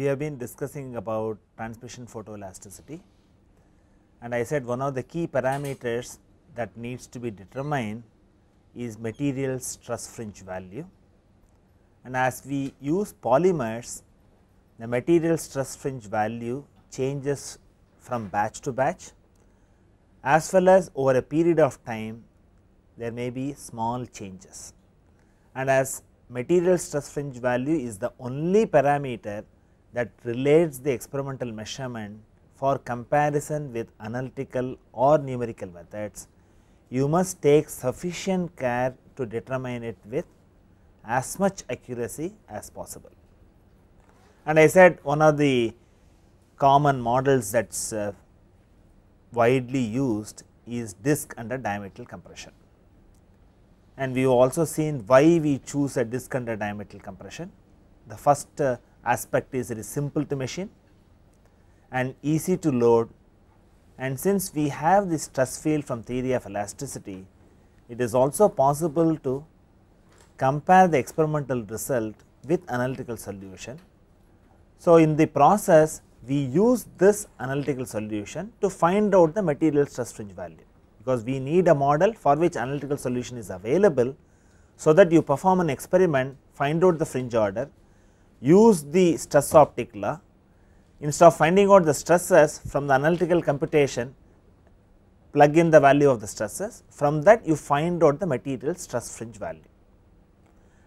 have been discussing about transmission photoelasticity, and I said one of the key parameters that needs to be determined is material stress fringe value. And as we use polymers, the material stress fringe value changes from batch to batch, as well as over a period of time there may be small changes. And as material stress fringe value is the only parameter that relates the experimental measurement for comparison with analytical or numerical methods, you must take sufficient care to determine it with as much accuracy as possible. And I said one of the common models that is widely used is disk under diametral compression. And we have also seen why we choose a disk under diametral compression. The first aspect is it is simple to machine and easy to load, and since we have the stress field from theory of elasticity, it is also possible to compare the experimental result with analytical solution. So, in the process we use this analytical solution to find out the material stress fringe value, because we need a model for which analytical solution is available, so that you perform an experiment, find out the fringe order, use the stress optic law, instead of finding out the stresses from the analytical computation, plug in the value of the stresses, from that you find out the material stress fringe value.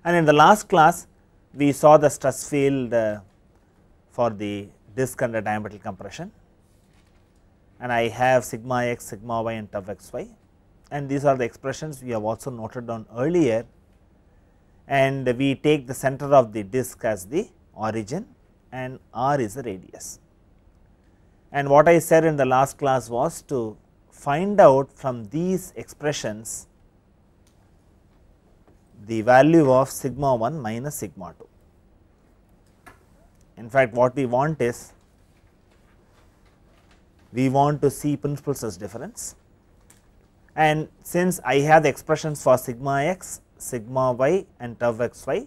And in the last class we saw the stress field for the disk under diametral compression, and I have sigma x, sigma y and tau xy, and these are the expressions we have also noted down earlier, and we take the center of the disk as the origin and r is the radius. And what I said in the last class was to find out from these expressions the value of sigma 1 minus sigma 2. In fact, what we want is, we want to see principal stress difference, and since I have the expressions for sigma x, sigma y and tau xy,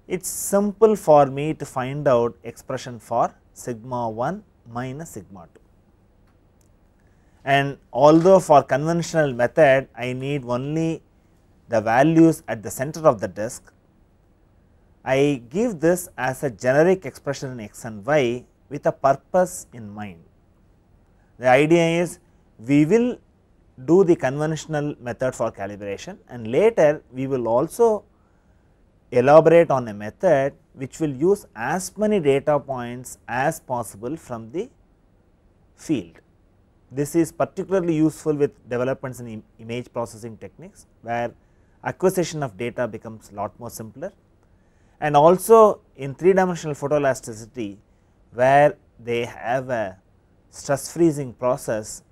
it is simple for me to find out expression for sigma 1 minus sigma 2. And although for conventional method I need only the values at the center of the disk, I give this as a generic expression in x and y with a purpose in mind. The idea is we will do the conventional method for calibration, and later we will also elaborate on a method which will use as many data points as possible from the field. This is particularly useful with developments in image processing techniques, where acquisition of data becomes lot more simpler, and also in 3-dimensional photoelasticity, where they have a stress freezing process.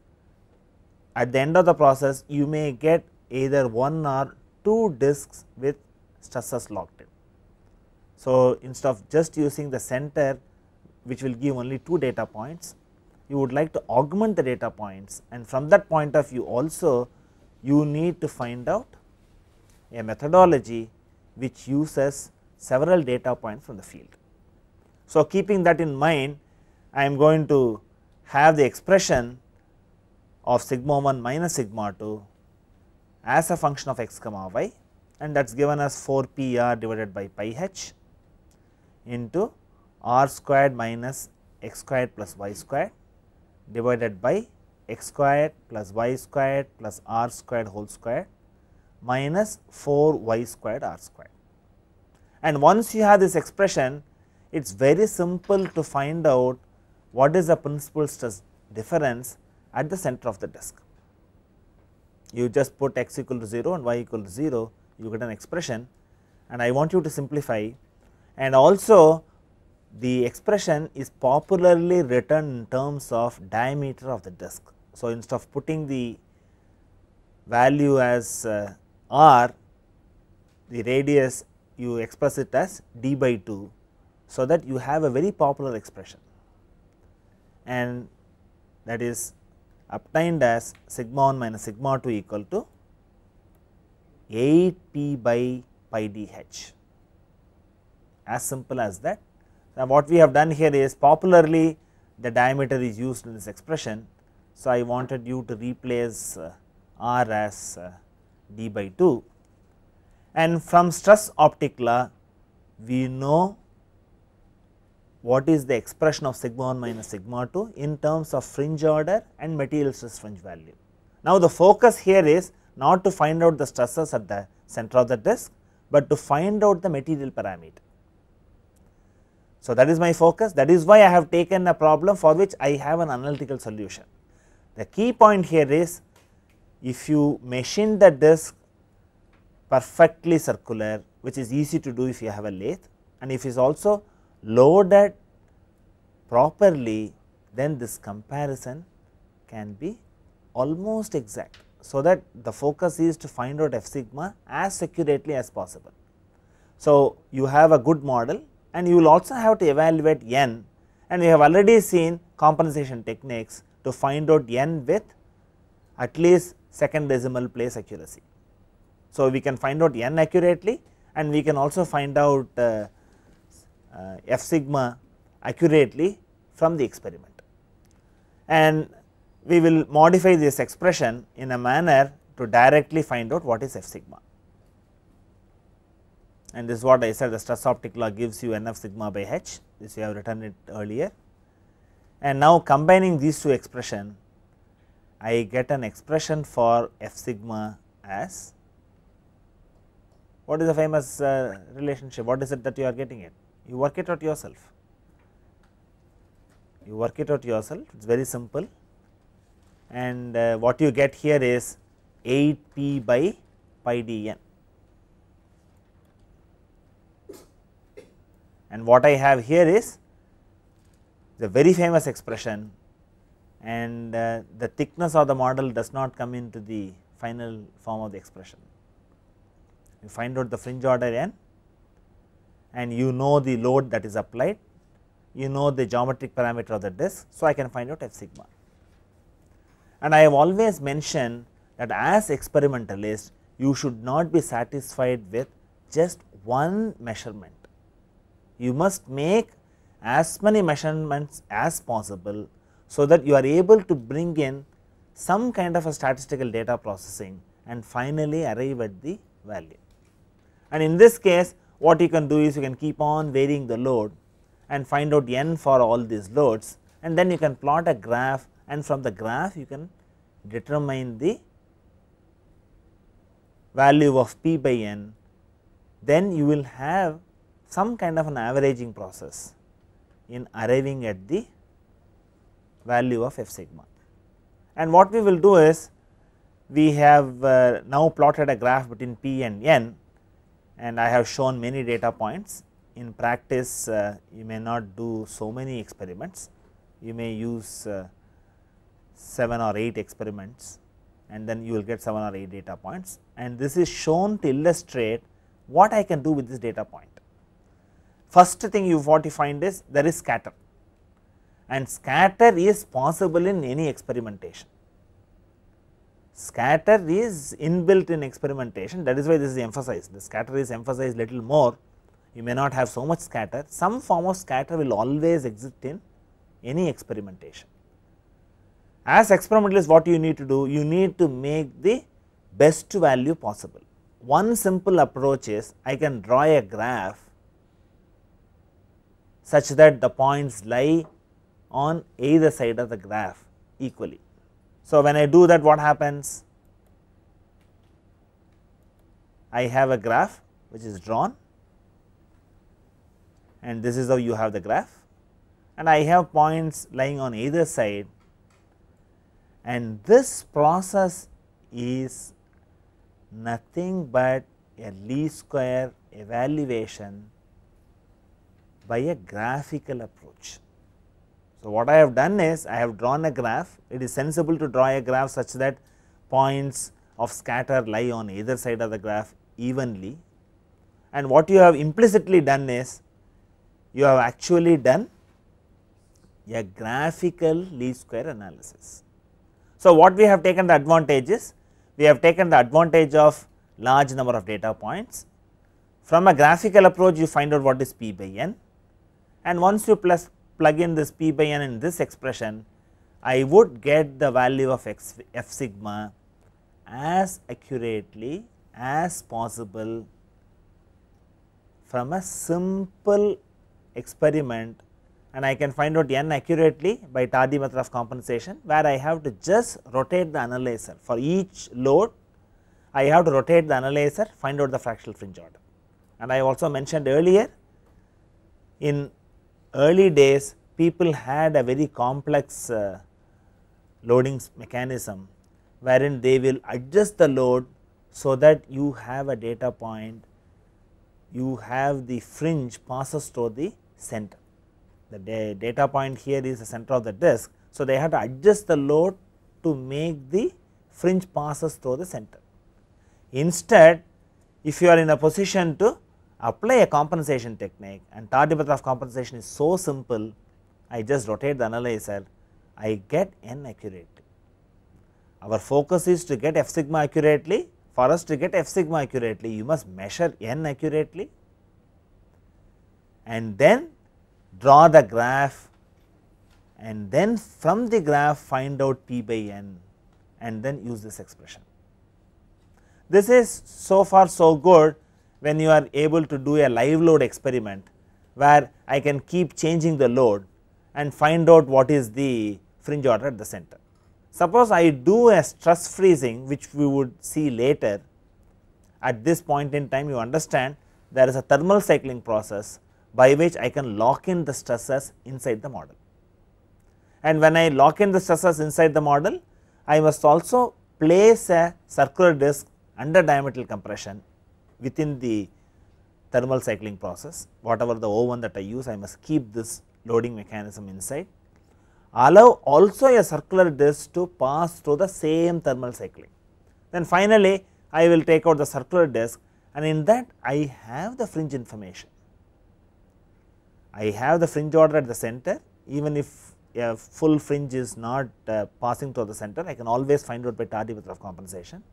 At the end of the process you may get either 1 or 2 disks with stresses locked in. So, instead of just using the center which will give only 2 data points, you would like to augment the data points, and from that point of view also you need to find out a methodology which uses several data points from the field. So, keeping that in mind, I am going to have the expression of sigma 1 minus sigma 2 as a function of x comma y, and that is given as 4 p r divided by pi h into r squared minus x squared plus y squared divided by x squared plus y squared plus r squared whole squared minus 4 y squared r squared. And once you have this expression, it is very simple to find out what is the principal stress difference at the center of the disk. You just put x equal to 0 and y equal to 0, you get an expression, and I want you to simplify, and also the expression is popularly written in terms of diameter of the disk. So, instead of putting the value as r, the radius you express it as d by 2. So, that you have a very popular expression, and that is obtained as sigma 1 minus sigma 2 equal to 8 p by pi d h, as simple as that. Now, what we have done here is popularly the diameter is used in this expression. So, I wanted you to replace r as d by 2, and from stress optic law we know what is the expression of sigma 1 minus sigma 2 in terms of fringe order and material stress fringe value. Now, the focus here is not to find out the stresses at the center of the disk, but to find out the material parameter. So, that is my focus, that is why I have taken a problem for which I have an analytical solution. The key point here is, if you machine the disk perfectly circular, which is easy to do if you have a lathe, and if it is also loaded properly, then this comparison can be almost exact. So, that the focus is to find out f sigma as accurately as possible. So, you have a good model, and you will also have to evaluate n, and we have already seen compensation techniques to find out n with at least second decimal place accuracy. So, we can find out n accurately, and we can also find out f sigma accurately from the experiment, and we will modify this expression in a manner to directly find out what is f sigma. And this is what I said, the stress optic law gives you NF sigma by h, this you have written it earlier. And now, combining these two expressions, I get an expression for f sigma as, what is the famous relationship, what is it that you are getting it? You work it out yourself, it is very simple, and what you get here is 8 p by pi d n. And what I have here is the very famous expression, and the thickness of the model does not come into the final form of the expression. You find out the fringe order n, and you know the load that is applied, you know the geometric parameter of the disk. So, I can find out f sigma. And I have always mentioned that as experimentalist, you should not be satisfied with just one measurement. You must make as many measurements as possible, so that you are able to bring in some kind of a statistical data processing and finally arrive at the value. And in this case, what you can do is you can keep on varying the load and find out n for all these loads, and then you can plot a graph, and from the graph you can determine the value of p by n. Then you will have some kind of an averaging process in arriving at the value of f sigma. And what we will do is, we have now plotted a graph between p and n, and I have shown many data points. In practice, you may not do so many experiments, you may use 7 or 8 experiments, and then you will get 7 or 8 data points, and this is shown to illustrate what I can do with this data point. First thing what you find is there is scatter, and scatter is possible in any experimentation. Scatter is inbuilt in experimentation, that is why this is emphasized, the scatter is emphasized little more. You may not have so much scatter, some form of scatter will always exist in any experimentation. As experimentalists, what you need to do, you need to make the best value possible. One simple approach is, I can draw a graph such that the points lie on either side of the graph equally. So, when I do that, what happens? I have a graph which is drawn, and this is how you have the graph, and I have points lying on either side, and this process is nothing but a least square evaluation by a graphical approach. So, what I have done is, I have drawn a graph. It is sensible to draw a graph such that points of scatter lie on either side of the graph evenly, and what you have implicitly done is, you have actually done a graphical least square analysis. So, what we have taken the advantage is, we have taken the advantage of large number of data points. From a graphical approach, you find out what is p by n, and once you plug in this p by n in this expression, I would get the value of f sigma as accurately as possible from a simple experiment, and I can find out n accurately by Tardy method of compensation, where I have to just rotate the analyzer for each load. I have to rotate the analyzer, find out the fractional fringe order. And I also mentioned earlier, in early days people had a very complex loading mechanism, wherein they will adjust the load so that you have a data point, you have the fringe passes through the center. The data point here is the center of the disk. So, they have to adjust the load to make the fringe passes through the center. Instead, if you are in a position to apply a compensation technique, and Tardy method of compensation is so simple, I just rotate the analyzer, I get n accurately. Our focus is to get f sigma accurately. For us to get f sigma accurately, you must measure n accurately and then draw the graph, and then from the graph find out p by n and then use this expression. This is so far so good when you are able to do a live load experiment, where I can keep changing the load and find out what is the fringe order at the center. Suppose I do a stress freezing, which we would see later. At this point in time, you understand there is a thermal cycling process by which I can lock in the stresses inside the model. And when I lock in the stresses inside the model, I must also place a circular disc under diametral compression within the thermal cycling process. Whatever the O1 that I use, I must keep this loading mechanism inside. Allow also a circular disc to pass through the same thermal cycling. Then finally, I will take out the circular disc, and in that I have the fringe information. I have the fringe order at the center. Even if a full fringe is not passing through the center, I can always find out by Tardy method of compensation.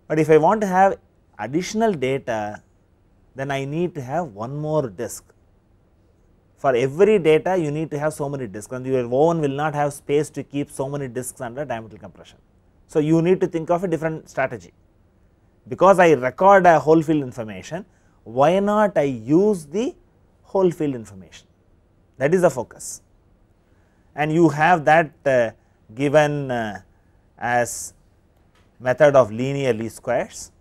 But if I want to have additional data, then I need to have one more disk. For every data you need to have so many disks, and your O1 will not have space to keep so many disks under diametral compression. So, you need to think of a different strategy. Because I record a whole field information, why not I use the whole field information? That is the focus, and you have that given as method of linear least squares,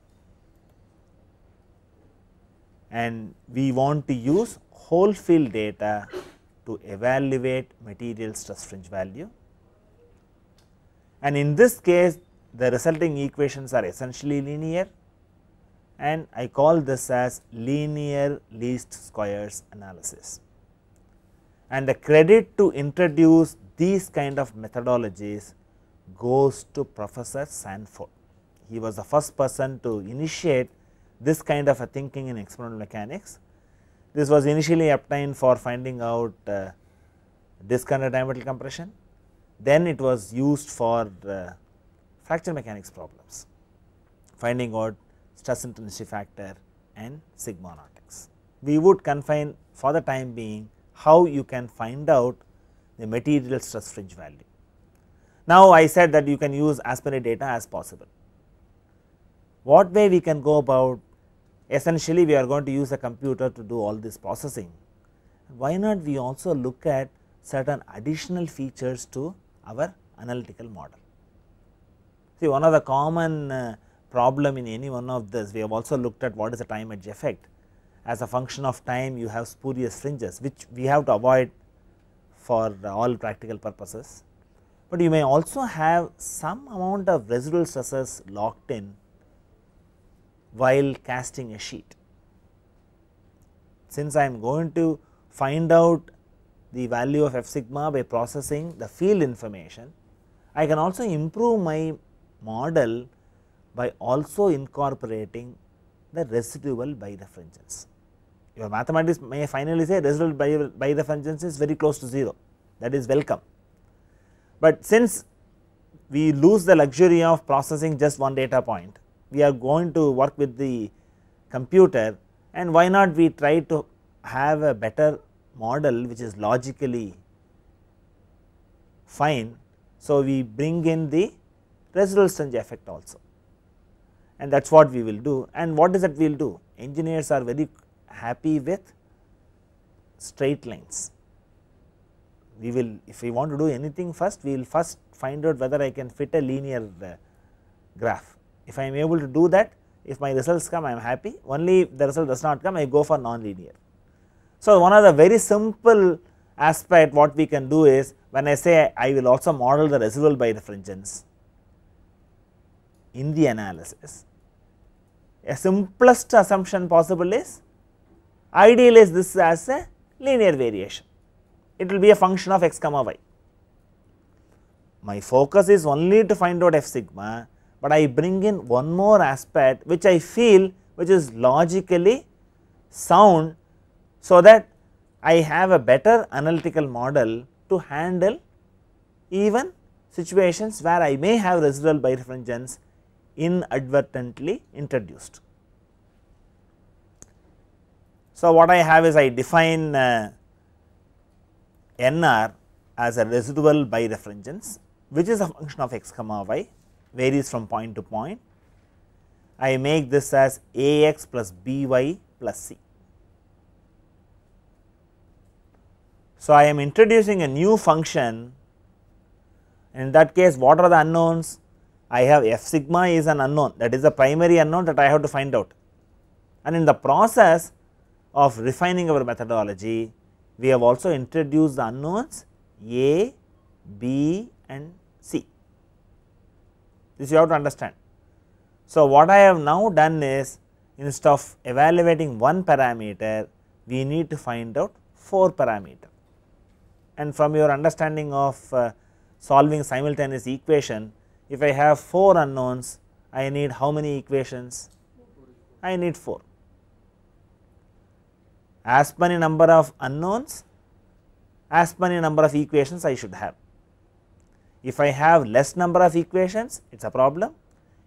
and we want to use whole field data to evaluate material stress fringe value. And in this case, the resulting equations are essentially linear, and I call this as linear least squares analysis. And the credit to introduce these kind of methodologies goes to Professor Sanford. He was the first person to initiate this kind of a thinking in experimental mechanics. This was initially obtained for finding out disk under diametral compression, then it was used for fracture mechanics problems, finding out stress intensity factor and sigma naught x. We would confine for the time being how you can find out the material stress fringe value. Now, I said that you can use as many data as possible. What way we can go about? Essentially, we are going to use a computer to do all this processing. Why not we also look at certain additional features to our analytical model? See, one of the common problem in any one of this, we have also looked at what is the time edge effect. As a function of time, you have spurious fringes, which we have to avoid for all practical purposes. But you may also have some amount of residual stresses locked in while casting a sheet. Since I am going to find out the value of f sigma by processing the field information, I can also improve my model by also incorporating the residual by the fringes. Your mathematics may finally say residual by the fringes is very close to 0, that is welcome. But since we lose the luxury of processing just one data point, we are going to work with the computer, and why not we try to have a better model which is logically fine. So, we bring in the residual strength effect also, and that is what we will do. And what is that we will do? Engineers are very happy with straight lines. We will, if we want to do anything first, we will first find out whether I can fit a linear graph. If I am able to do that, if my results come, I am happy. Only if the result does not come, I go for non-linear. So, one of the very simple aspect what we can do is, when I say I will also model the residual birefringence in the analysis, a simplest assumption possible is idealize this as a linear variation. It will be a function of x comma y. My focus is only to find out f sigma, but I bring in one more aspect which I feel which is logically sound, so that I have a better analytical model to handle even situations where I may have residual birefringence inadvertently introduced. So, what I have is I define NR as a residual birefringence, which is a function of x comma y, varies from point to point. I make this as Ax plus By plus C. So, I am introducing a new function. In that case, what are the unknowns? I have f sigma is an unknown, that is the primary unknown that I have to find out, and in the process of refining our methodology, we have also introduced the unknowns A, B and C. This you have to understand. So, what I have now done is, instead of evaluating one parameter, we need to find out 4 parameters. And from your understanding of solving simultaneous equation, if I have 4 unknowns, I need how many equations? I need 4. As many number of unknowns, as many number of equations I should have. If I have less number of equations, it is a problem.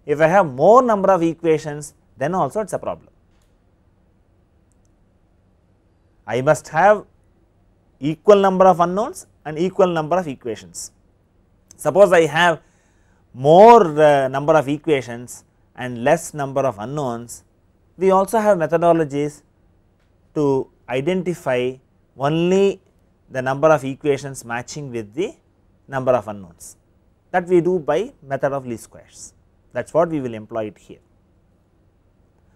If I have more number of equations, then also it is a problem. I must have equal number of unknowns and equal number of equations. Suppose I have more number of equations and less number of unknowns, we also have methodologies to identify only the number of equations matching with the number of unknowns, that we do by method of least squares. That is what we will employ it here.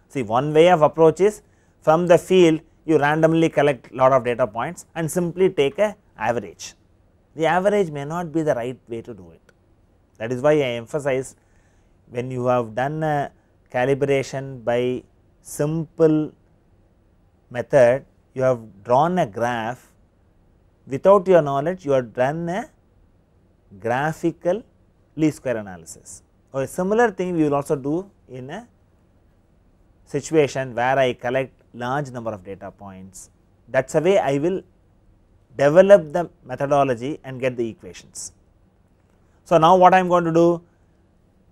See, one way of approach is, from the field you randomly collect lot of data points and simply take a average. The average may not be the right way to do it. That is why I emphasize, when you have done a calibration by simple method, you have drawn a graph, without your knowledge you have done a graphical least square analysis. Or a similar thing we will also do in a situation where I collect large number of data points. That is a way I will develop the methodology and get the equations. So, now what I am going to do,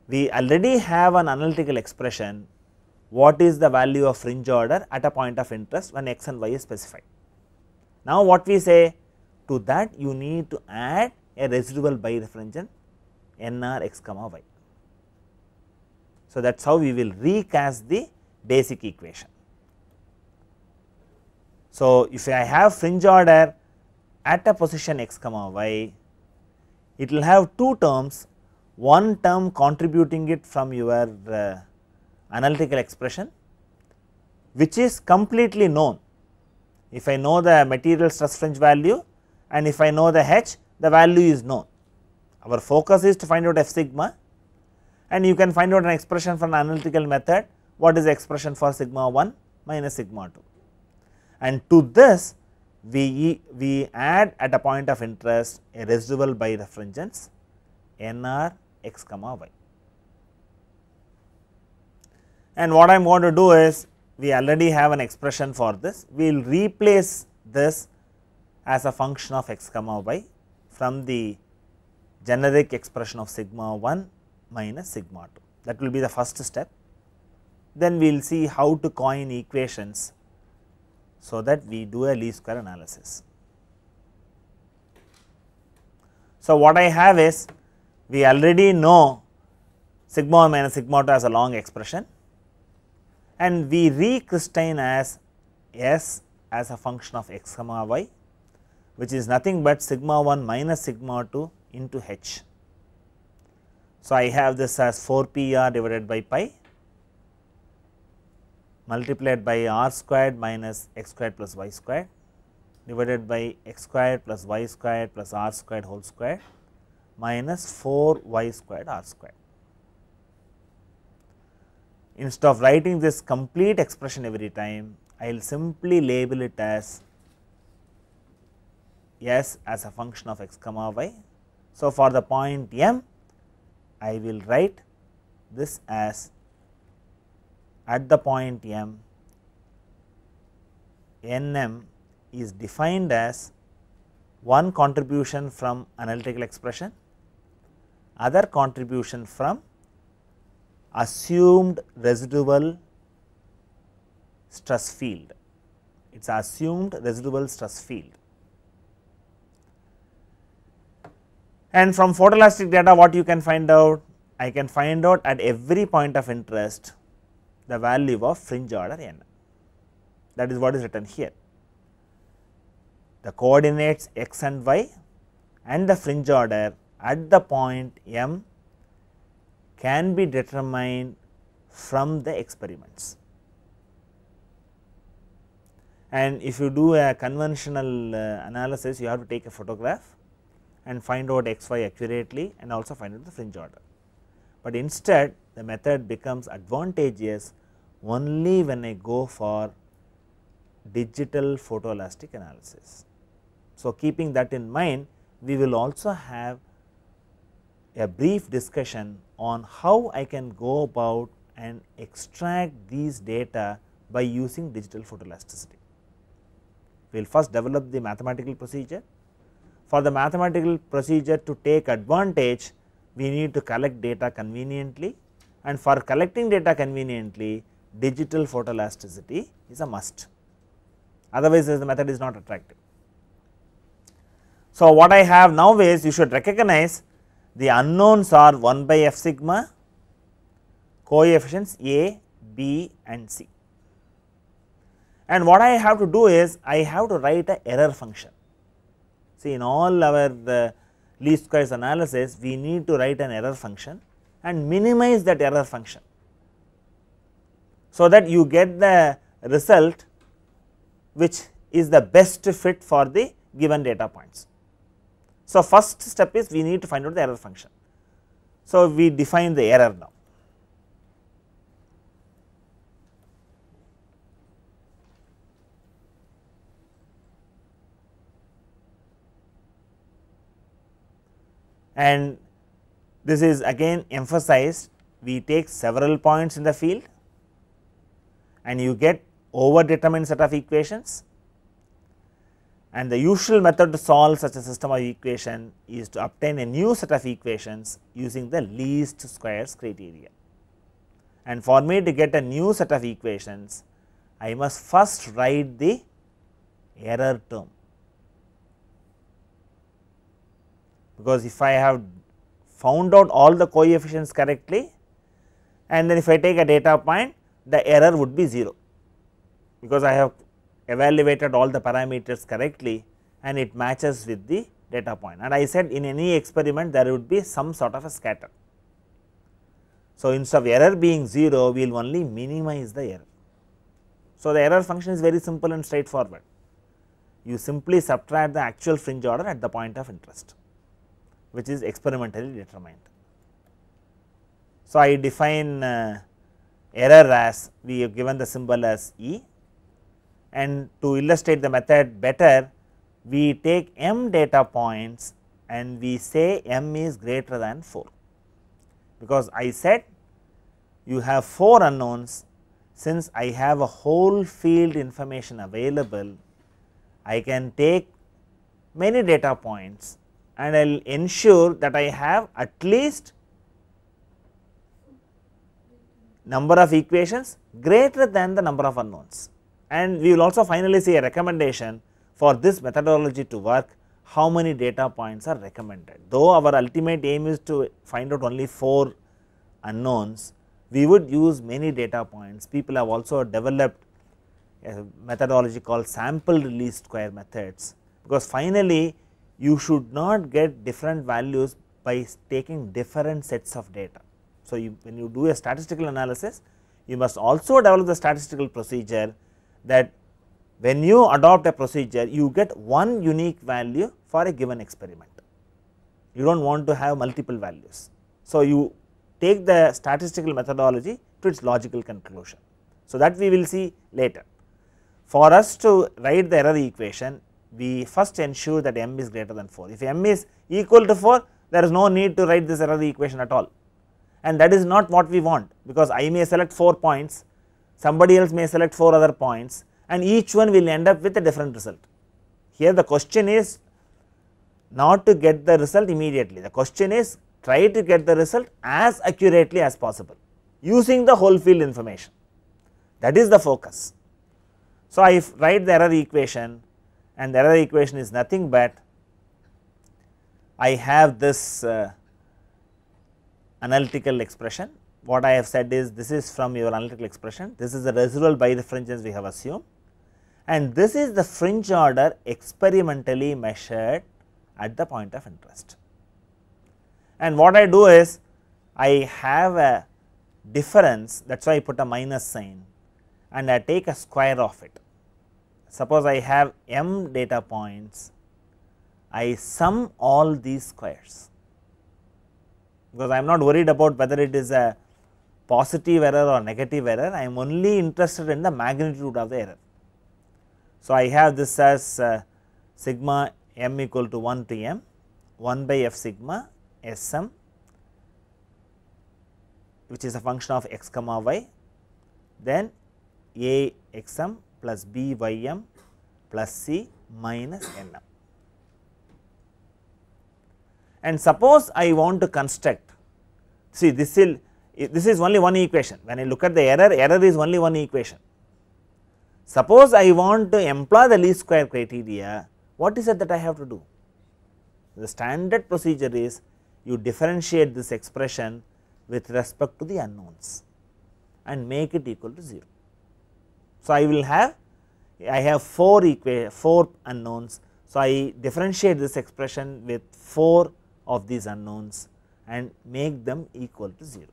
we already have an analytical expression, what is the value of fringe order at a point of interest when x and y is specified. Now, what we say, to that you need to add a residual birefringence NR x comma y. So, that is how we will recast the basic equation. So, if I have fringe order at a position x comma y, it will have 2 terms, one term contributing it from your analytical expression, which is completely known. If I know the material stress fringe value and if I know the H, the value is known. Our focus is to find out f sigma, and you can find out an expression from an analytical method, what is the expression for sigma 1 minus sigma 2. And to this we add at a point of interest a residual birefringence NR x comma y. And what I am going to do is, we already have an expression for this, we will replace this as a function of x comma y from the generic expression of sigma 1 minus sigma 2. That will be the first step. Then we will see how to coin equations, so that we do a least square analysis. So, what I have is, we already know sigma 1 minus sigma 2 as a long expression, and we recrystalline as S as a function of x comma y, which is nothing but sigma 1 minus sigma 2 into h. So, I have this as 4 p r divided by pi multiplied by r squared minus x squared plus y squared divided by x squared plus y squared plus r squared whole square minus 4 y squared r squared. Instead of writing this complete expression every time, I will simply label it as S as a function of x comma y. So, for the point M, I will write this as, at the point M, Nm is defined as one contribution from analytical expression, other contribution from assumed residual stress field. It is assumed residual stress field. And from photoelastic data, what you can find out? I can find out at every point of interest the value of fringe order n. That is what is written here. The coordinates x and y and the fringe order at the point M can be determined from the experiments. And if you do a conventional analysis, you have to take a photograph and find out x y accurately and also find out the fringe order. But instead, the method becomes advantageous only when I go for digital photoelastic analysis. So, keeping that in mind, we will also have a brief discussion on how I can go about and extract these data by using digital photoelasticity. We will first develop the mathematical procedure. For the mathematical procedure to take advantage, we need to collect data conveniently, and for collecting data conveniently, digital photoelasticity is a must. Otherwise, the method is not attractive. So, what I have now is, you should recognize the unknowns are 1 by f sigma, coefficients a, b and c. And what I have to do is, I have to write a error function. See, in all our least squares analysis, we need to write an error function and minimize that error function, so that you get the result which is the best fit for the given data points. So, first step is we need to find out the error function. So, we define the error now. And this is again emphasized, we take several points in the field and you get over determined set of equations, and the usual method to solve such a system of equation is to obtain a new set of equations using the least squares criteria. And for me to get a new set of equations, I must first write the error term, because if I have found out all the coefficients correctly and then if I take a data point, the error would be 0, because I have evaluated all the parameters correctly and it matches with the data point. And I said in any experiment there would be some sort of a scatter. So, instead of error being 0, we will only minimize the error. So, the error function is very simple and straightforward. You simply subtract the actual fringe order at the point of interest, which is experimentally determined. So, I define error as, we have given the symbol as E, and to illustrate the method better, we take m data points and we say m is greater than 4, because I said you have 4 unknowns. Since I have a whole field information available, I can take many data points and I will ensure that I have at least number of equations greater than the number of unknowns. And we will also finally see a recommendation for this methodology to work. how many data points are recommended. Though our ultimate aim is to find out only 4 unknowns, we would use many data points. People have also developed a methodology called sample least square methods, because finally you should not get different values by taking different sets of data. So, when you do a statistical analysis, you must also develop the statistical procedure that when you adopt a procedure, you get one unique value for a given experiment. You do not want to have multiple values. So, you take the statistical methodology to its logical conclusion. So, that we will see later. For us to write the error equation, we first ensure that m is greater than 4. If m is equal to 4, there is no need to write this error equation at all, and that is not what we want, because I may select 4 points, somebody else may select 4 other points, and each one will end up with a different result. Here the question is not to get the result immediately, the question is try to get the result as accurately as possible using the whole field information, that is the focus. So, I write the error equation, and the error equation is nothing but I have this analytical expression. What I have said is this is from your analytical expression, this is the residual birefringence we have assumed, and this is the fringe order experimentally measured at the point of interest. And what I do is I have a difference, that is why I put a minus sign, and I take a square of it. Suppose I have m data points, I sum all these squares, because I am not worried about whether it is a positive error or negative error, I am only interested in the magnitude of the error. So, I have this as sigma m equal to 1 to m 1 by f sigma s m, which is a function of x comma y, then a x m plus b y m plus c minus n m. And suppose I want to construct, see this is only one equation, when I look at the error is only one equation. Suppose I want to employ the least square criteria, what is it that I have to do? The standard procedure is you differentiate this expression with respect to the unknowns and make it equal to 0. So, I have 4 unknowns. So, I differentiate this expression with 4 of these unknowns and make them equal to 0.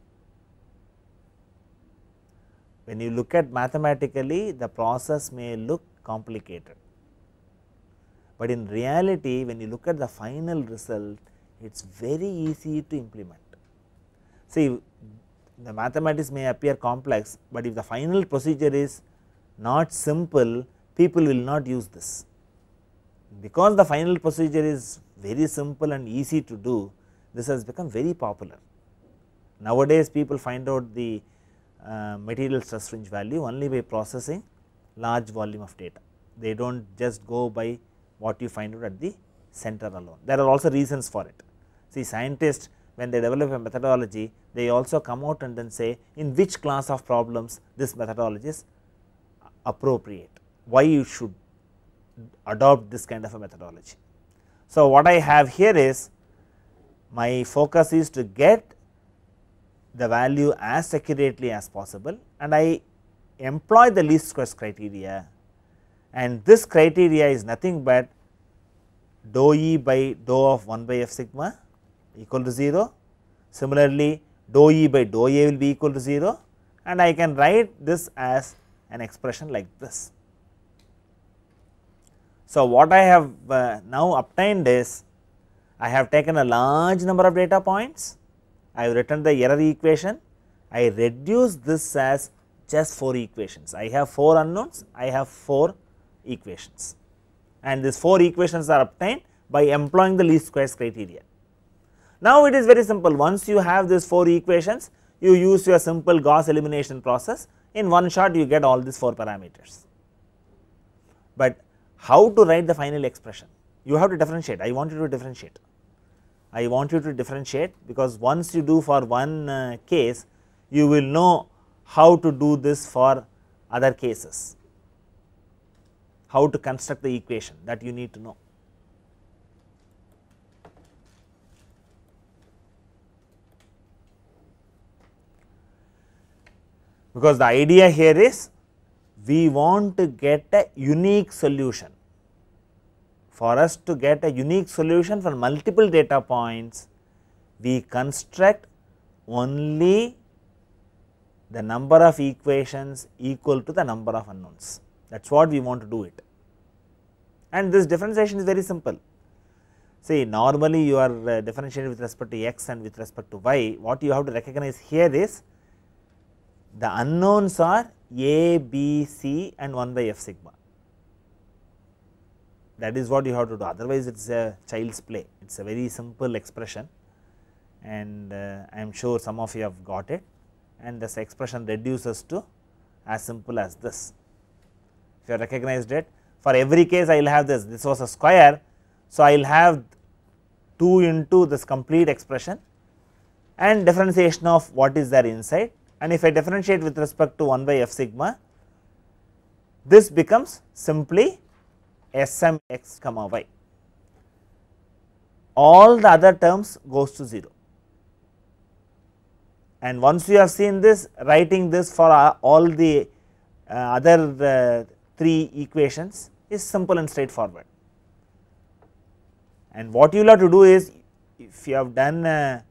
When you look at mathematically, the process may look complicated, but in reality when you look at the final result, it is very easy to implement. See, the mathematics may appear complex, but if the final procedure is not simple, people will not use this. Because the final procedure is very simple and easy to do, this has become very popular. Nowadays people find out the material stress fringe value only by processing large volume of data. They do not just go by what you find out at the center alone. There are also reasons for it. See, scientists, when they develop a methodology, they also come out and then say in which class of problems this methodology is appropriate, why you should adopt this kind of a methodology. So, what I have here is my focus is to get the value as accurately as possible, and I employ the least squares criteria, and this criteria is nothing but dou E by dou of 1 by f sigma equal to 0. Similarly, dou E by dou A will be equal to 0, and I can write this as an expression like this. So, what I have now obtained is I have taken a large number of data points, I have written the error equation, I reduce this as just 4 equations. I have 4 unknowns, I have 4 equations, and these 4 equations are obtained by employing the least squares criteria. Now, it is very simple. Once you have these 4 equations, you use your simple Gauss elimination process, in one shot you get all these 4 parameters. But how to write the final expression? You have to differentiate. I want you to differentiate. I want you to differentiate, because once you do for one case, you will know how to do this for other cases, how to construct the equation, that you need to know. because the idea here is we want to get a unique solution. For us to get a unique solution for multiple data points, we construct only the number of equations equal to the number of unknowns. That is what we want to do it. And this differentiation is very simple. See, normally you are differentiating with respect to x and with respect to y. What you have to recognize here is the unknowns are a, b, c and 1 by f sigma. That is what you have to do, otherwise it is a child's play. It is a very simple expression, and I am sure some of you have got it, and this expression reduces to as simple as this. If you have recognized it, for every case I will have this was a square. So, I will have 2 into this complete expression and differentiation of what is there inside, and if I differentiate with respect to 1 by f sigma, this becomes simply Sm x comma y. All the other terms goes to 0, and once you have seen this, writing this for all the other 3 equations is simple and straightforward. And what you will have to do is, if you have done a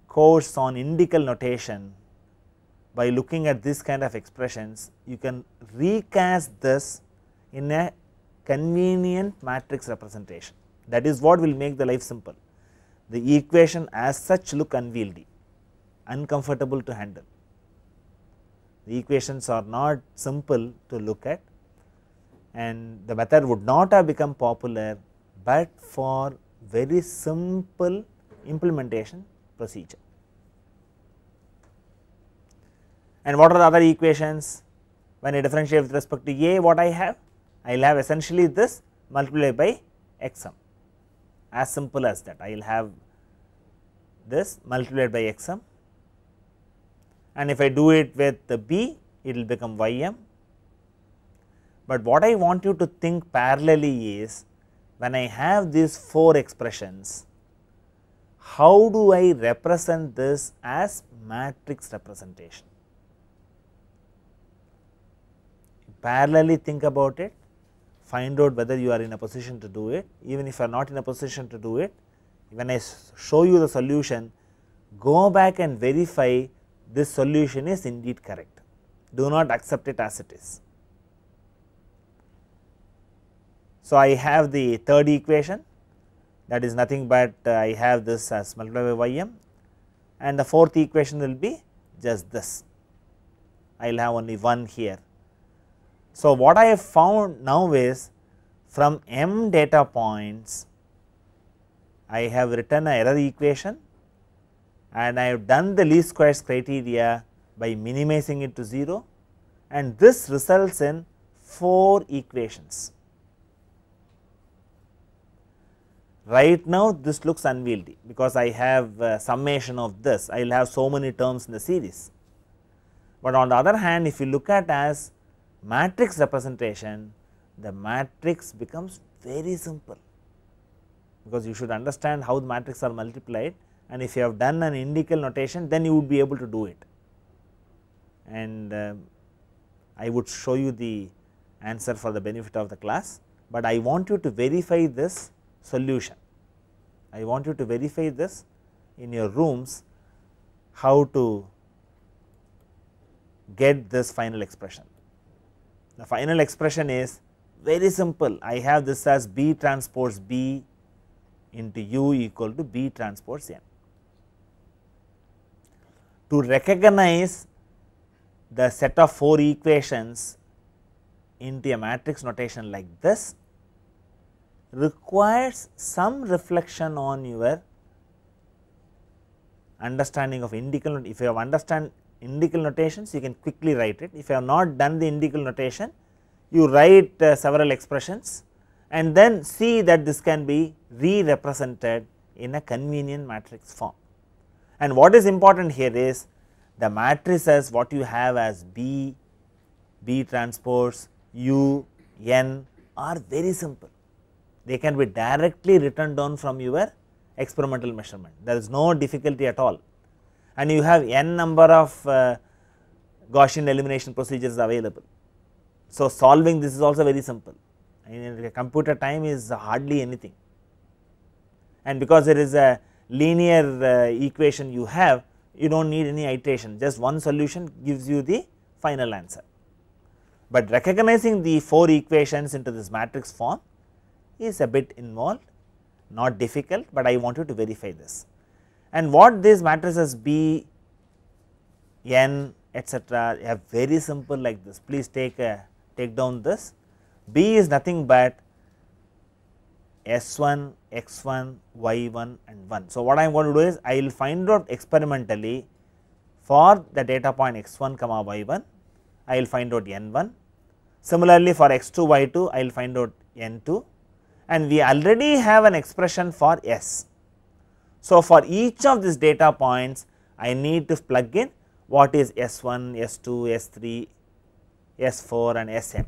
course on indical notation, by looking at this kind of expressions, you can recast this in a convenient matrix representation. That is what will make the life simple. The equation as such look unwieldy, uncomfortable to handle. The equations are not simple to look at, and the method would not have become popular, but for very simple implementation procedure. And what are the other equations? When I differentiate with respect to a, what I have? I will have essentially this multiplied by xm, as simple as that. I will have this multiplied by xm, and if I do it with the b, it will become ym. But what I want you to think parallelly is, when I have these 4 expressions, how do I represent this as matrix representation? Parallelly think about it, find out whether you are in a position to do it. Even if you are not in a position to do it, when I show you the solution, go back and verify this solution is indeed correct. Do not accept it as it is. So, I have the third equation, that is nothing but I have this as multiplied by ym, and the fourth equation will be just this. I will have only 1 here. So, what I have found now is, from m data points, I have written an error equation, and I have done the least squares criteria by minimizing it to 0, and this results in 4 equations. Right now this looks unwieldy, because I have summation of this, I will have so many terms in the series. But on the other hand, if you look at as matrix representation, the matrix becomes very simple, because you should understand how the matrix are multiplied, and if you have done an indical notation, then you would be able to do it. And I would show you the answer for the benefit of the class, but I want you to verify this solution. I want you to verify this in your rooms, how to get this final expression. The final expression is very simple. I have this as B transpose B into U equal to B transpose N. To recognize the set of 4 equations into a matrix notation like this requires some reflection on your understanding of indical. If you have understand indical notations, you can quickly write it. If you have not done the indical notation, you write several expressions and then see that this can be re-represented in a convenient matrix form. And what is important here is the matrices what you have as B, B transpose, U, N are very simple. They can be directly written down from your experimental measurement. There is no difficulty at all, and you have n number of Gaussian elimination procedures available. So, solving this is also very simple, and computer time is hardly anything, and because there is a linear equation you have, you do not need any iteration, just one solution gives you the final answer. But recognizing the 4 equations into this matrix form is a bit involved, not difficult, but I want you to verify this. And what these matrices B, N, etc. are very simple like this. Please take down this. B is nothing but S1, X1, Y1 and 1. So, what I am going to do is I will find out experimentally for the data point X1 comma Y1, I will find out N1. Similarly, for X2, Y2 I will find out N2, and we already have an expression for S. So, for each of these data points I need to plug in what is S1, S2, S3, S4 and Sn.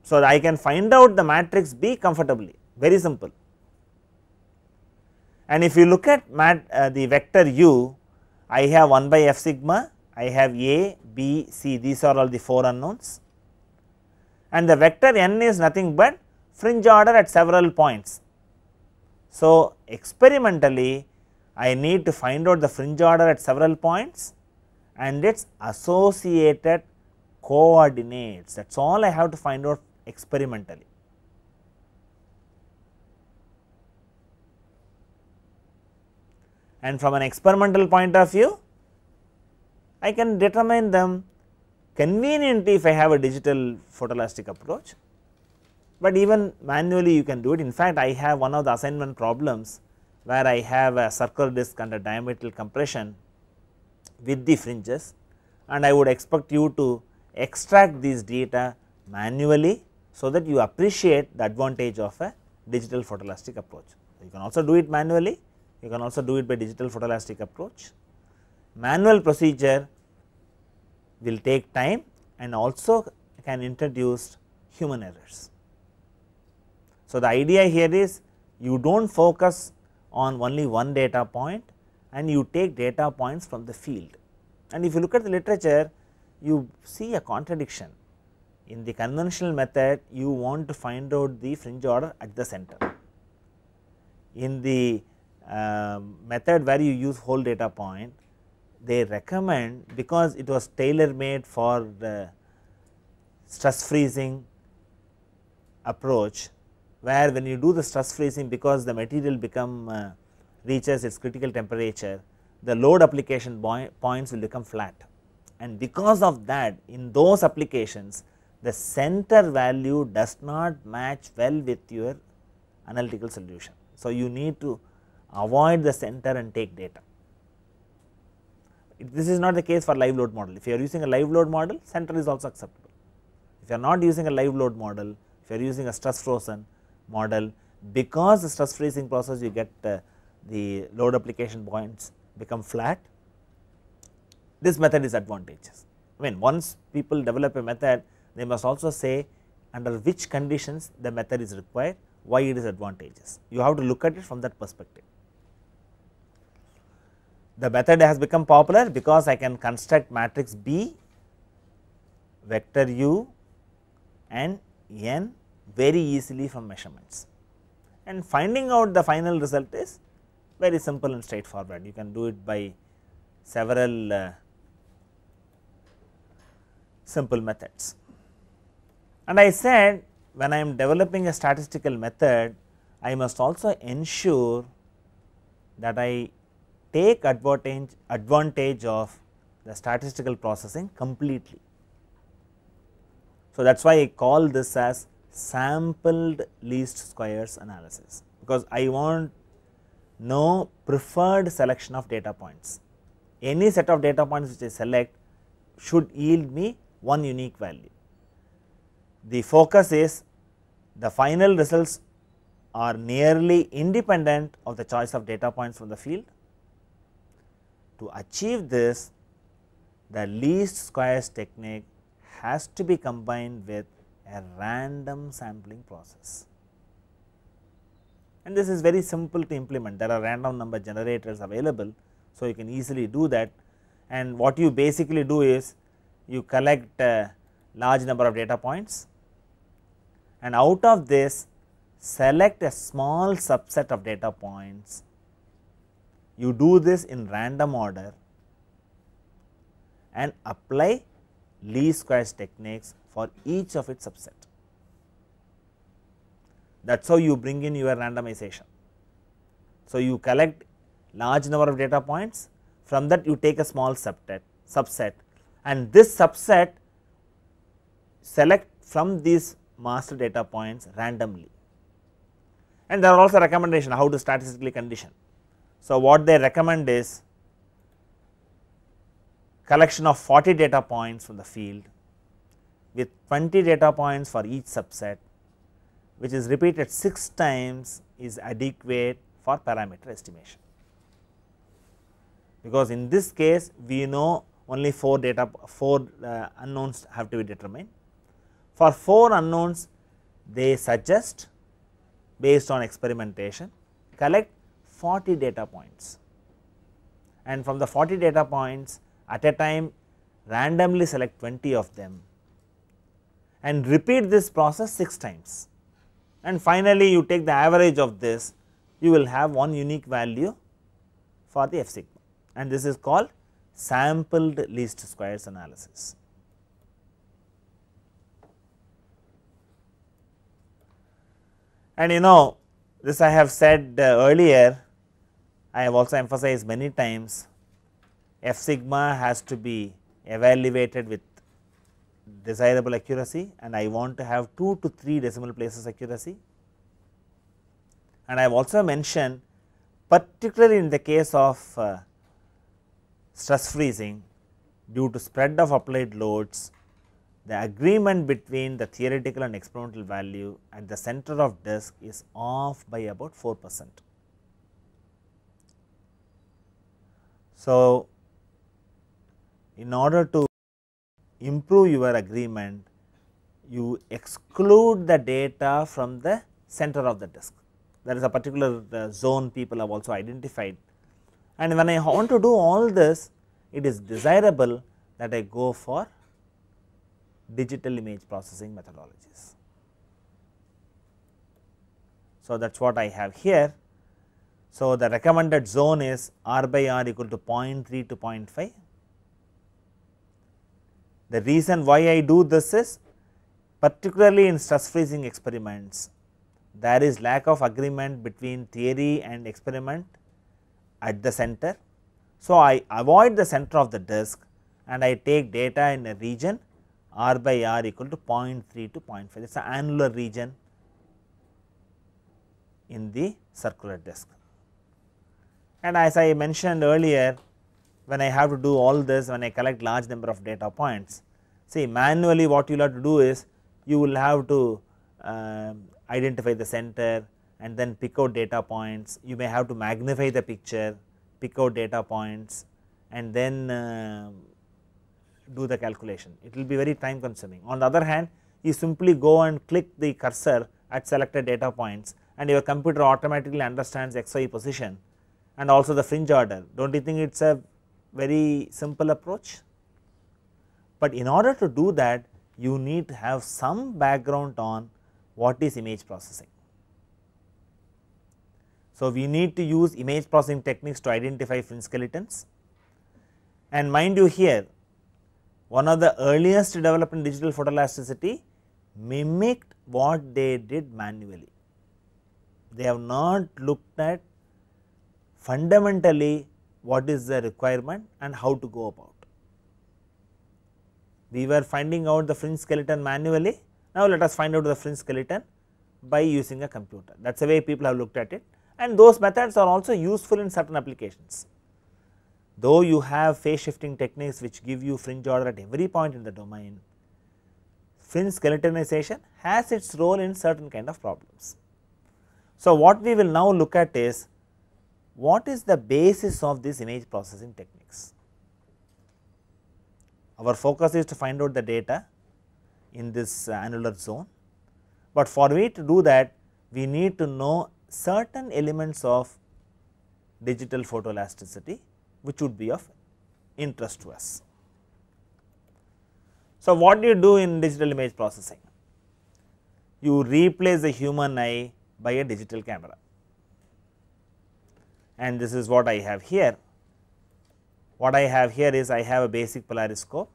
So, I can find out the matrix B comfortably, very simple. And if you look at the vector u, I have 1 by f sigma, I have A, B, C, these are all the 4 unknowns, and the vector n is nothing but fringe order at several points. So, experimentally I need to find out the fringe order at several points and its associated coordinates, that is all I have to find out experimentally. And from an experimental point of view, I can determine them conveniently if I have a digital photoelastic approach, but even manually you can do it. In fact, I have one of the assignment problems where I have a circular disc under diametral compression with the fringes, and I would expect you to extract these data manually, so that you appreciate the advantage of a digital photoelastic approach. You can also do it manually, you can also do it by digital photoelastic approach. Manual procedure will take time and also can introduce human errors. So, the idea here is you do not focus on only one data point and you take data points from the field. And if you look at the literature, you see a contradiction. In the conventional method, you want to find out the fringe order at the center. In the method where you use whole data point, they recommend, because it was tailor made for the stress freezing approach, where when you do the stress freezing, because the material reaches its critical temperature, the load application points will become flat, and because of that, in those applications the center value does not match well with your analytical solution. So, you need to avoid the center and take data. This is not the case for live load model. If you are using a live load model, center is also acceptable. If you are not using a live load model, if you are using a stress frozen model, because the stress freezing process you get the load application points become flat, this method is advantageous. I mean, once people develop a method, they must also say under which conditions the method is required, why it is advantageous. You have to look at it from that perspective. The method has become popular because I can construct matrix B, vector u and n very easily from measurements, and finding out the final result is very simple and straightforward. You can do it by several simple methods. And I said, when I am developing a statistical method, I must also ensure that I take advantage of the statistical processing completely. So, that is why I call this as sampled least squares analysis, because I want no preferred selection of data points. Any set of data points which I select should yield me one unique value. The focus is the final results are nearly independent of the choice of data points from the field. To achieve this, the least squares technique has to be combined with a random sampling process, and this is very simple to implement. There are random number generators available, so you can easily do that. And what you basically do is, you collect a large number of data points, and out of this select a small subset of data points. You do this in random order and apply least squares techniques for each of its subset. That is how you bring in your randomization. So, you collect large number of data points, from that you take a small subset, and this subset select from these master data points randomly. And there are also recommendations how to statistically condition. So, what they recommend is collection of 40 data points from the field with 20 data points for each subset, which is repeated 6 times is adequate for parameter estimation. Because in this case we know only 4 unknowns have to be determined. For 4 unknowns they suggest, based on experimentation, collect 40 data points, and from the 40 data points at a time randomly select 20 of them and repeat this process 6 times, and finally you take the average of this, you will have one unique value for the F sigma, and this is called sampled least squares analysis. And this I have said earlier, I have also emphasized many times, F sigma has to be evaluated with desirable accuracy, and I want to have 2 to 3 decimal places accuracy. And I have also mentioned, particularly in the case of stress freezing, due to spread of applied loads, the agreement between the theoretical and experimental value at the center of disk is off by about 4%. So, in order to improve your agreement, you exclude the data from the center of the disk. There is a particular zone people have also identified, and when I want to do all this, it is desirable that I go for digital image processing methodologies. So, that is what I have here. So, the recommended zone is R by R equal to 0.3 to 0.5. The reason why I do this is, particularly in stress freezing experiments, there is lack of agreement between theory and experiment at the center. So, I avoid the center of the disk and I take data in a region R by R equal to 0.3 to 0.5, it is an annular region in the circular disk. And as I mentioned earlier, when I have to do all this, when I collect large number of data points, see manually what you will have to do is, you will have to identify the center and then pick out data points. You may have to magnify the picture, pick out data points, and then do the calculation. It will be very time consuming. On the other hand, you simply go and click the cursor at selected data points, and your computer automatically understands XY position and also the fringe order. Do not you think it is a very simple approach? But in order to do that, you need to have some background on what is image processing. So, we need to use image processing techniques to identify fringe skeletons, and mind you here, one of the earliest developed in digital photoelasticity mimicked what they did manually. They have not looked at fundamentally what is the requirement and how to go about. We were finding out the fringe skeleton manually, now let us find out the fringe skeleton by using a computer. That is the way people have looked at it, and those methods are also useful in certain applications. Though you have phase shifting techniques which give you fringe order at every point in the domain, fringe skeletonization has its role in certain kind of problems. So, what we will now look at is, what is the basis of these image processing techniques. Our focus is to find out the data in this annular zone, but for me to do that, we need to know certain elements of digital photoelasticity which would be of interest to us. So, what do you do in digital image processing? You replace the human eye by a digital camera, and this is what I have here. What I have here is I have a basic polariscope,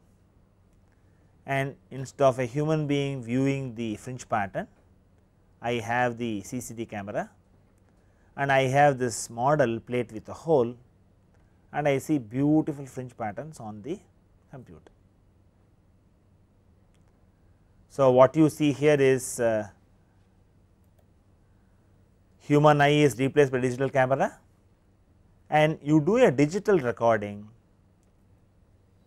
and instead of a human being viewing the fringe pattern, I have the CCD camera and I have this model plate with a hole, and I see beautiful fringe patterns on the computer. So, what you see here is human eye is replaced by digital camera, and you do a digital recording,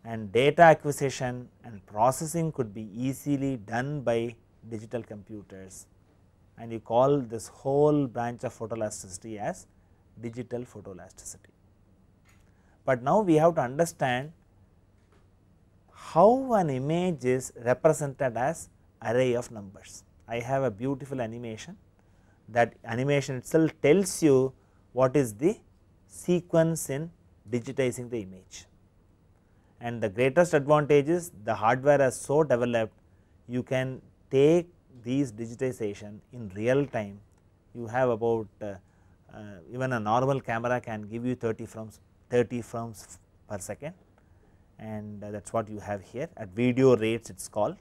and data acquisition and processing could be easily done by digital computers, and you call this whole branch of photoelasticity as digital photoelasticity. But now we have to understand how an image is represented as array of numbers. I have a beautiful animation. That animation itself tells you what is the sequence in digitizing the image. And the greatest advantage is the hardware is so developed, you can take these digitization in real time. You have about even a normal camera can give you 30 frames per second, and that is what you have here at video rates it is called.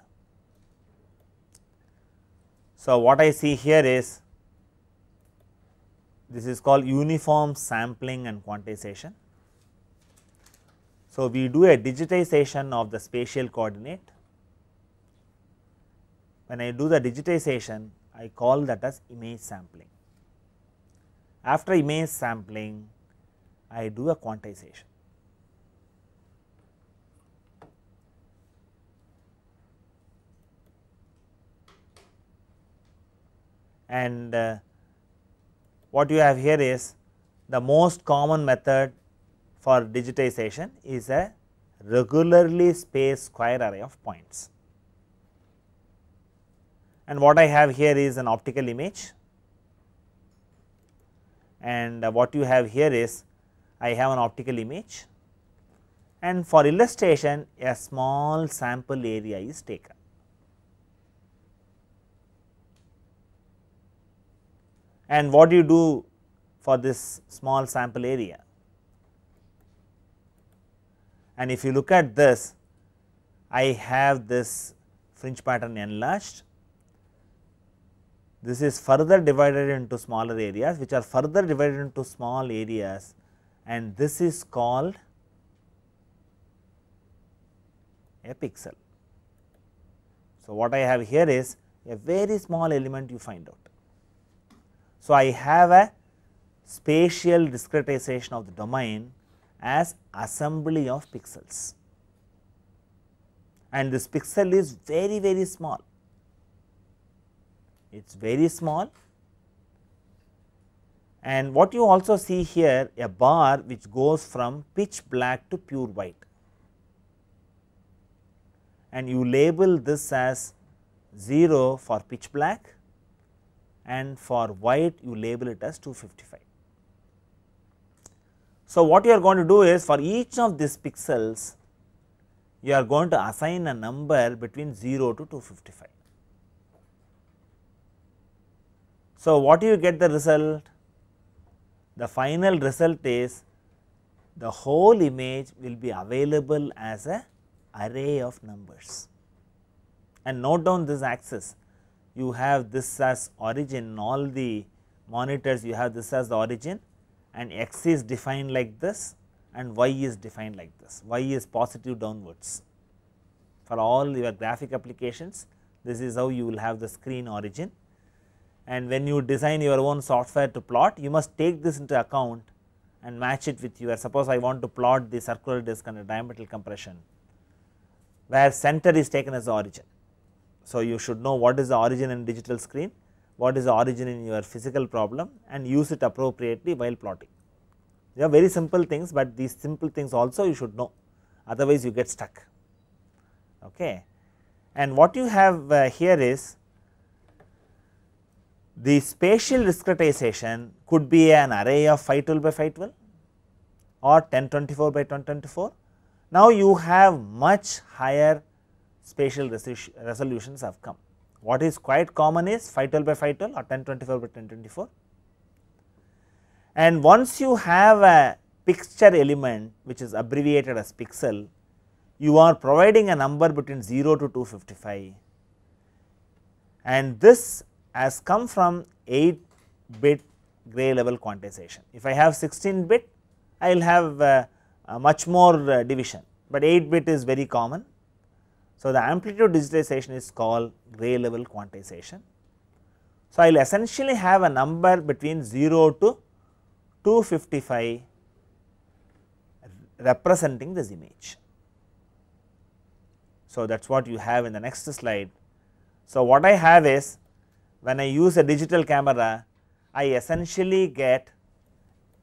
So, what I see here is this is called uniform sampling and quantization. So, we do a digitization of the spatial coordinate. When I do the digitization, I call that as image sampling. After image sampling, I do a quantization. And what you have here is the most common method for digitization is a regularly spaced square array of points. And what I have here is an optical image, and what you have here is I have an optical image, and for illustration a small sample area is taken. And what do you do for this small sample area? And if you look at this, I have this fringe pattern enlarged. This is further divided into smaller areas, which are further divided into small areas, and this is called a pixel. So, what I have here is a very small element you find out. So, I have a spatial discretization of the domain as assembly of pixels, and this pixel is very, very small. It is very small, and what you also see here a bar which goes from pitch black to pure white, and you label this as 0 for pitch black, and for white you label it as 255. So, what you are going to do is for each of these pixels you are going to assign a number between 0 to 255. So, what do you get the result? The final result is the whole image will be available as a array of numbers. And note down this axis, you have this as origin, in all the monitors you have this as the origin, and x is defined like this and y is defined like this, y is positive downwards. For all your graphic applications, this is how you will have the screen origin, and when you design your own software to plot, you must take this into account and match it with your, suppose I want to plot the circular disc under diametric compression, where center is taken as the origin. So, you should know what is the origin in digital screen, what is the origin in your physical problem, and use it appropriately while plotting. They are very simple things, but these simple things also you should know, otherwise you get stuck. Okay. And what you have here is the spatial discretization could be an array of 512 by 512 or 1024 by 1024. Now, you have much higher spatial resolutions have come. What is quite common is 512 by 512 or 1024 by 1024. And once you have a picture element which is abbreviated as pixel, you are providing a number between 0 to 255, and this has come from 8-bit gray level quantization. If I have 16-bit, I will have a much more division, but 8-bit is very common. So, the amplitude digitization is called gray level quantization. So, I will essentially have a number between 0 to 255 representing this image. So, that is what you have in the next slide. So, what I have is, when I use a digital camera, I essentially get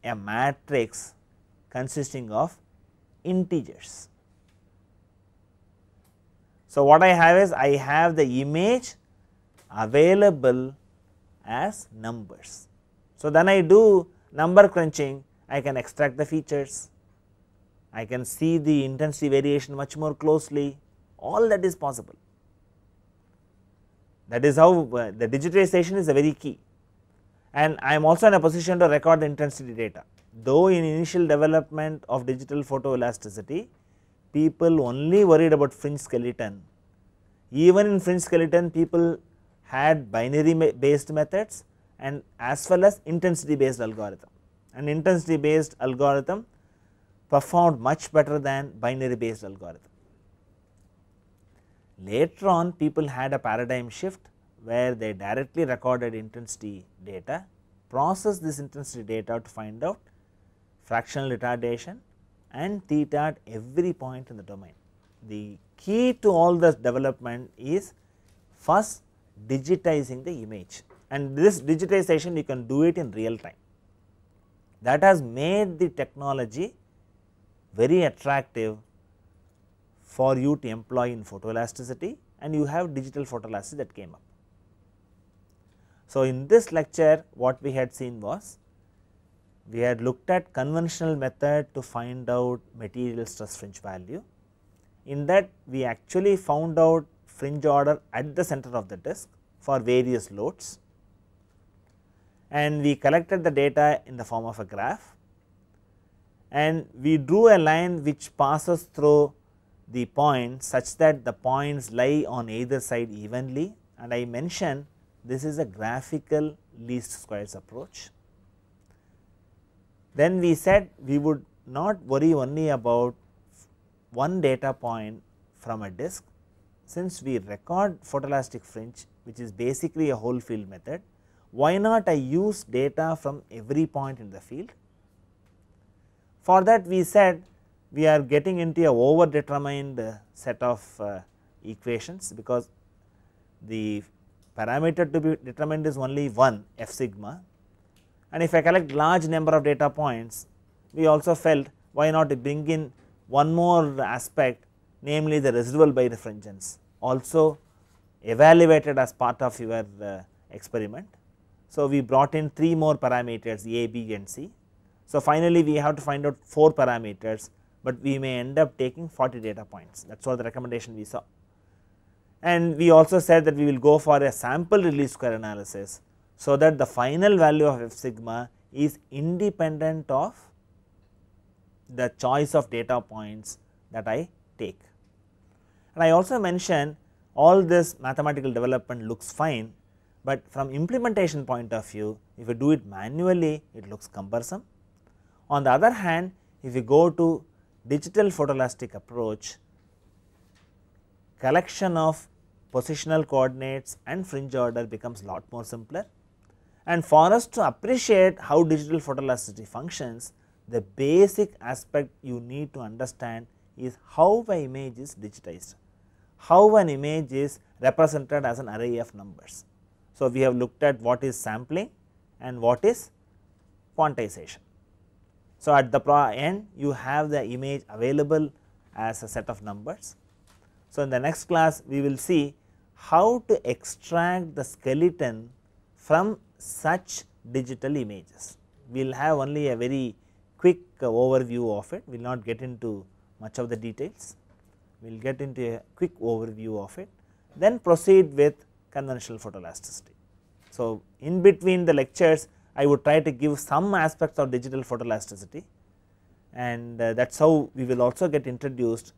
a matrix consisting of integers. So, what I have is, I have the image available as numbers. So, then I do number crunching, I can extract the features, I can see the intensity variation much more closely, all that is possible. That is how the digitization is a very key, and I am also in a position to record the intensity data. Though in initial development of digital photoelasticity, people only worried about fringe skeleton. Even in fringe skeleton, people had binary based methods and as well as intensity based algorithm, and intensity based algorithm performed much better than binary based algorithm. Later on, people had a paradigm shift where they directly recorded intensity data, processed this intensity data to find out fractional retardation and theta at every point in the domain. The key to all this development is first digitizing the image, and this digitization you can do it in real time. That has made the technology very attractive for you to employ in photoelasticity, and you have digital photoelasticity that came up. So, in this lecture what we had seen was, we had looked at conventional method to find out material stress fringe value. In that, we actually found out fringe order at the center of the disk for various loads, and we collected the data in the form of a graph, and we drew a line which passes through the points such that the points lie on either side evenly, and I mentioned this is a graphical least squares approach. Then we said we would not worry only about one data point from a disk, since we record photoelastic fringe, which is basically a whole field method. Why not I use data from every point in the field? For that we said we are getting into a over determined set of equations, because the parameter to be determined is only one f sigma, and if I collect large number of data points, we also felt why not bring in one more aspect, namely the residual birefringence, also evaluated as part of your experiment. So, we brought in 3 more parameters A, B and C. So, finally, we have to find out 4 parameters, but we may end up taking 40 data points. That is what the recommendation we saw. And we also said that we will go for a sample release square analysis, so that the final value of f sigma is independent of the choice of data points that I take. And I also mentioned all this mathematical development looks fine, but from implementation point of view, if you do it manually, it looks cumbersome. On the other hand, if you go to digital photoelastic approach, collection of positional coordinates and fringe order becomes lot more simpler. And for us to appreciate how digital photoelasticity functions, the basic aspect you need to understand is how an image is digitized, how an image is represented as an array of numbers. So, we have looked at what is sampling and what is quantization. So, at the end you have the image available as a set of numbers. So, in the next class we will see how to extract the skeleton from such digital images. We will have only a very quick overview of it, we will not get into much of the details. we will get into a quick overview of it, then proceed with conventional photoelasticity. So, in between the lectures I would try to give some aspects of digital photoelasticity, and that is how we will also get introduced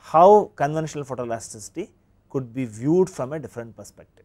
how conventional photoelasticity could be viewed from a different perspective.